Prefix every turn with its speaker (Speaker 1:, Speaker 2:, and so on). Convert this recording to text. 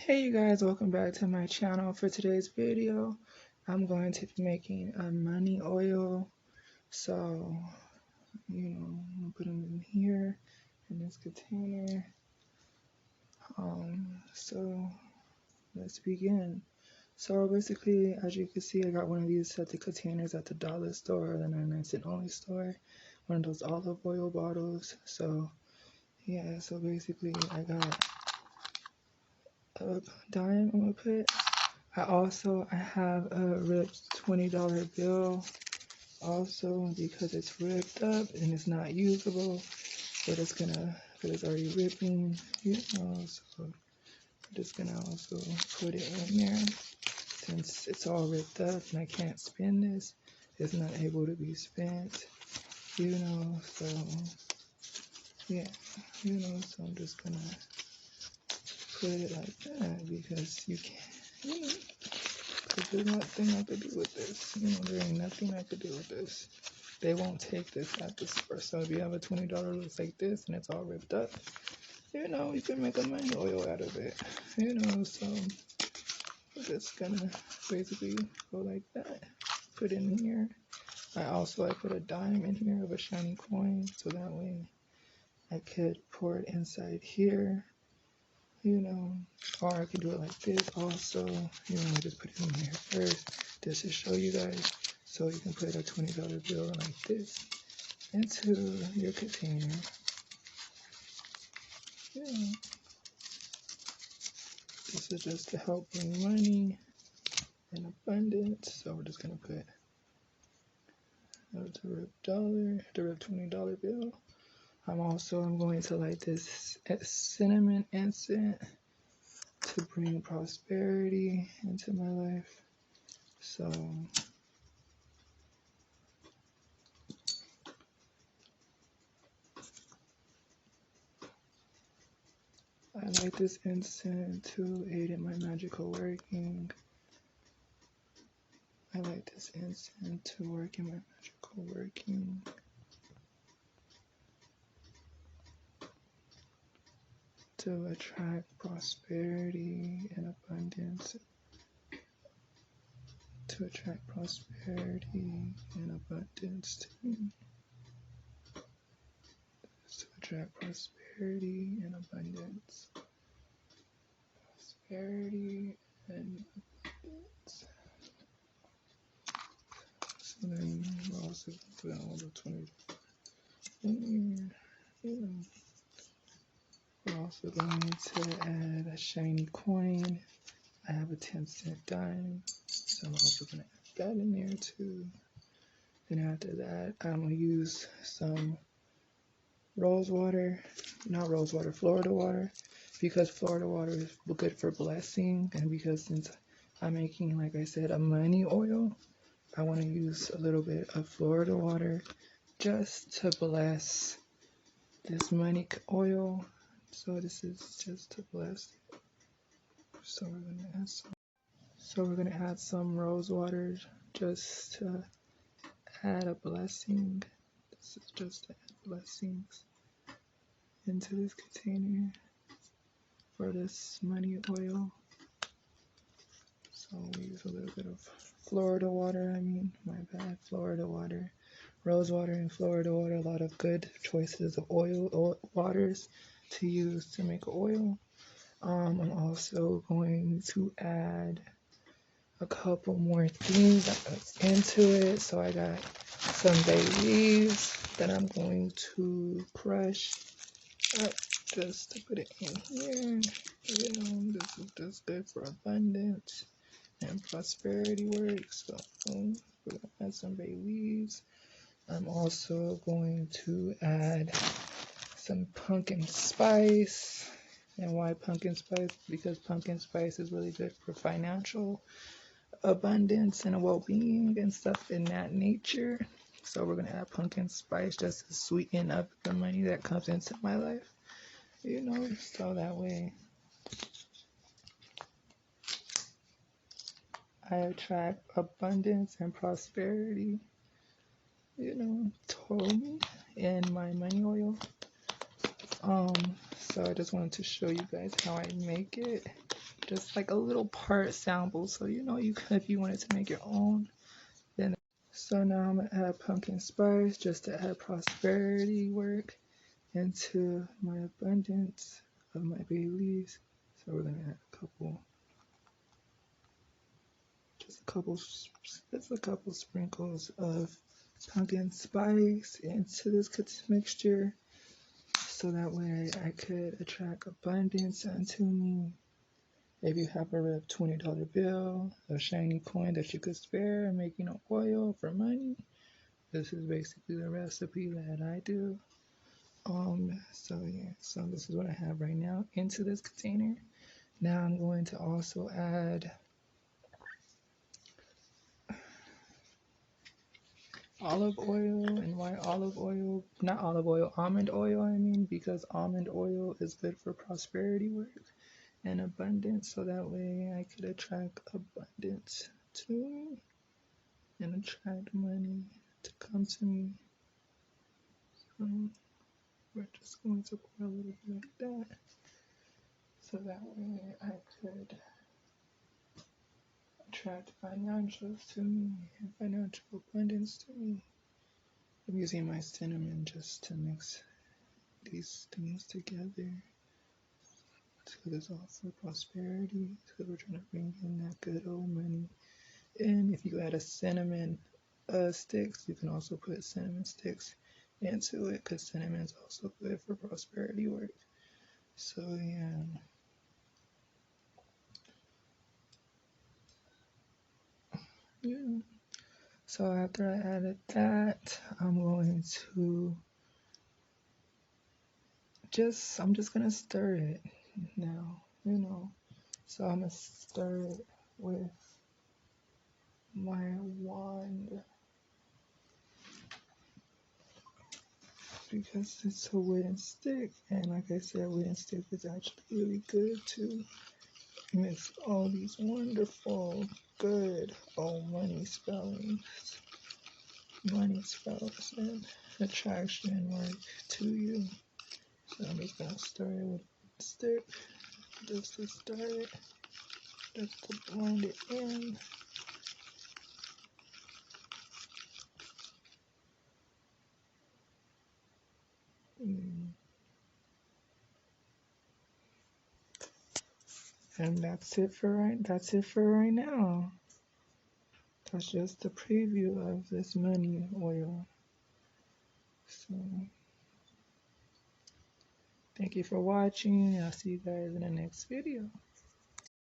Speaker 1: Hey you guys, welcome back to my channel. For today's video, I'm going to be making a money oil. So, I'm gonna put them in here in this container. So let's begin. So basically, as you can see, I got one of these set of containers at the dollar store, the 99-cent only store. One of those olive oil bottles. So yeah, so basically I got a dime I'm gonna put. I have a ripped $20 bill also because it's ripped up and it's not usable, but it's already ripping, so I'm just gonna also put it in there since it's all ripped up and I can't spin this. It's not able to be spent, so yeah, so I'm just gonna put it like that because you can't, there's nothing I could do with this. There ain't nothing I could do with this. They won't take this at the store. So if you have a $20 looks like this and it's all ripped up, you can make a money oil out of it. So I'm just gonna basically go like that. Put in here. I put a dime in here of a shiny coin so that way I could pour it inside here. Or I could do it like this also. I just put it in here first just to show you guys. So you can put a $20 bill like this into your container. This is just to help bring money and abundance. So we're just gonna put the ripped $20 bill. I'm going to light this cinnamon incense to bring prosperity into my life. So I light this incense to aid in my magical working. I light this incense to work in my magical working. To attract prosperity and abundance. To attract prosperity and abundance to me. To attract prosperity and abundance. Prosperity and abundance. So then we're also going to put all the 20 in here. We're also going to add a shiny coin. I have a 10-cent dime, so I'm also going to add that in there too. Then after that, I'm going to use some Florida water, because Florida water is good for blessing, and because since I'm making, like I said, a money oil, I want to use a little bit of Florida water just to bless this money oil. So this is just to bless it. So we're gonna add some rose water just to add a blessing. This is just to add blessings into this container for this money oil. So we use a little bit of Florida water, Florida water, rose water and Florida water, a lot of good choices of oil waters to use to make oil. I'm also going to add a couple more things into it. So I got some bay leaves that I'm going to crush up just to put it in here. This is just good for abundance and prosperity work. So we're gonna add some bay leaves. I'm also going to add some pumpkin spice. And why pumpkin spice? Because pumpkin spice is really good for financial abundance and well-being and stuff in that nature. So we're gonna add pumpkin spice just to sweeten up the money that comes into my life, so that way I attract abundance and prosperity, totally in my money oil. So I just wanted to show you guys how I make it. just like a little part sample. So you know, you could, if you wanted to make your own, then. So now I'm gonna add pumpkin spice just to add prosperity work into my abundance of my bay leaves. So we're gonna add just a couple sprinkles of pumpkin spice into this mixture, so that way I could attract abundance unto me. If you have a red $20 bill, a shiny coin that you could spare and make oil for money, this is basically the recipe that I do. So yeah, so this is what I have right now into this container. Now I'm going to also add olive oil. And why olive oil? Not olive oil, almond oil, I mean, because almond oil is good for prosperity work and abundance. So that way I could attract abundance to me and attract money to come to me. So we're just going to pour a little bit like that. So that way I could attract financials to me and financial abundance to me. I'm using my cinnamon just to mix these things together. So there's also prosperity. So we're trying to bring in that good old money. And if you add a cinnamon sticks, you can also put cinnamon sticks into it, because cinnamon is also good for prosperity work. So yeah. Yeah. So after I added that, I'm just gonna stir it now, So I'm gonna stir it with my wand because it's a wooden stick, and like I said, wooden stick is actually really good to mix all these wonderful, good old money spells and attraction work to you. So I'm just gonna stir it with a stick, just to stir it, just to blend it in. And that's it for right now. That's just a preview of this money oil. So thank you for watching. I'll see you guys in the next video.